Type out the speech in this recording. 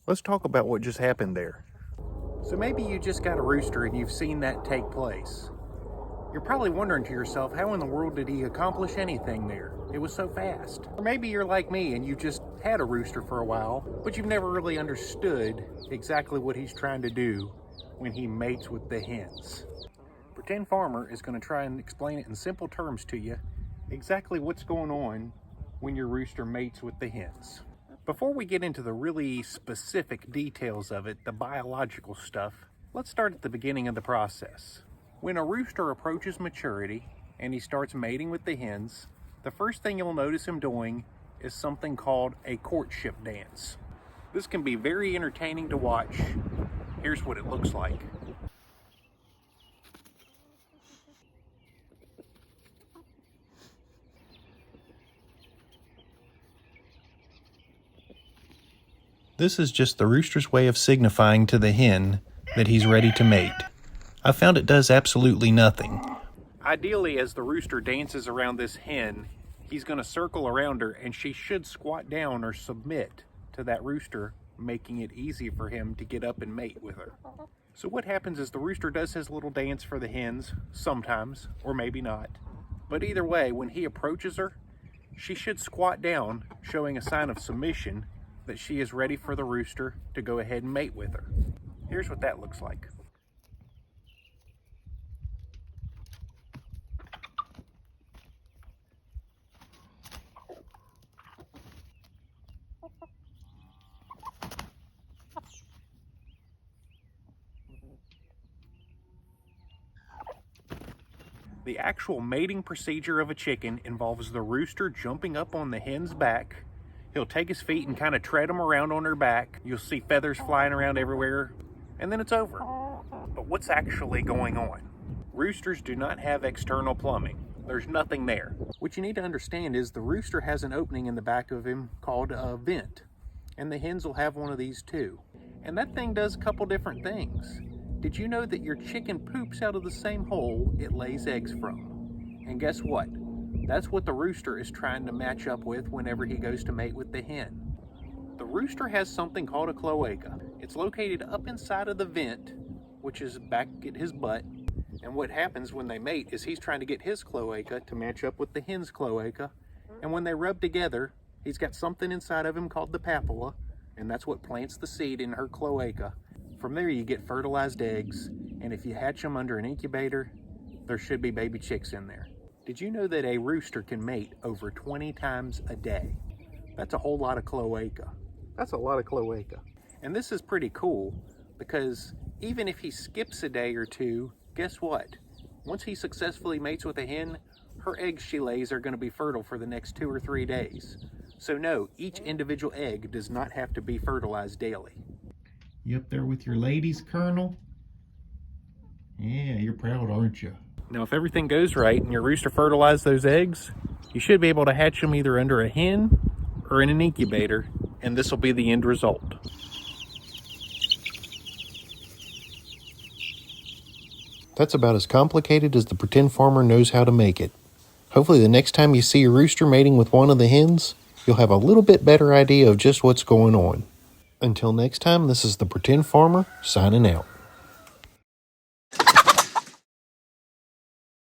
Let's talk about what just happened there. So maybe you just got a rooster and you've seen that take place. You're probably wondering to yourself, how in the world did he accomplish anything there? It was so fast. Or maybe you're like me and you just had a rooster for a while, but you've never really understood exactly what he's trying to do when he mates with the hens. Pretend Farmer is going to try and explain it in simple terms to you, exactly what's going on when your rooster mates with the hens. Before we get into the really specific details of it, the biological stuff, let's start at the beginning of the process. When a rooster approaches maturity and he starts mating with the hens, the first thing you'll notice him doing is something called a courtship dance. This can be very entertaining to watch. Here's what it looks like. This is just the rooster's way of signifying to the hen that he's ready to mate. I found it does absolutely nothing. Ideally, as the rooster dances around this hen, he's going to circle around her and she should squat down or submit to that rooster, making it easy for him to get up and mate with her. So what happens is the rooster does his little dance for the hens, sometimes, or maybe not. But either way, when he approaches her, she should squat down, showing a sign of submission that she is ready for the rooster to go ahead and mate with her. Here's what that looks like. The actual mating procedure of a chicken involves the rooster jumping up on the hen's back. He'll take his feet and kind of tread them around on her back. You'll see feathers flying around everywhere, and then it's over. But what's actually going on? Roosters do not have external plumbing. There's nothing there. What you need to understand is the rooster has an opening in the back of him called a vent, and the hens will have one of these too. And that thing does a couple different things. Did you know that your chicken poops out of the same hole it lays eggs from? And guess what? That's what the rooster is trying to match up with whenever he goes to mate with the hen. The rooster has something called a cloaca. It's located up inside of the vent, which is back at his butt. And what happens when they mate is he's trying to get his cloaca to match up with the hen's cloaca. And when they rub together, he's got something inside of him called the papilla, and that's what plants the seed in her cloaca. From there you get fertilized eggs, and if you hatch them under an incubator, there should be baby chicks in there. Did you know that a rooster can mate over 20 times a day? That's a whole lot of cloaca. That's a lot of cloaca. And this is pretty cool because even if he skips a day or two, guess what? Once he successfully mates with a hen, her eggs she lays are going to be fertile for the next 2 or 3 days. So no, each individual egg does not have to be fertilized daily. You up there with your ladies, Colonel? Yeah, you're proud, aren't you? Now, if everything goes right and your rooster fertilized those eggs, you should be able to hatch them either under a hen or in an incubator, and this will be the end result. That's about as complicated as the pretend farmer knows how to make it. Hopefully the next time you see a rooster mating with one of the hens, you'll have a little bit better idea of just what's going on. Until next time, this is the Pretend Farmer signing out.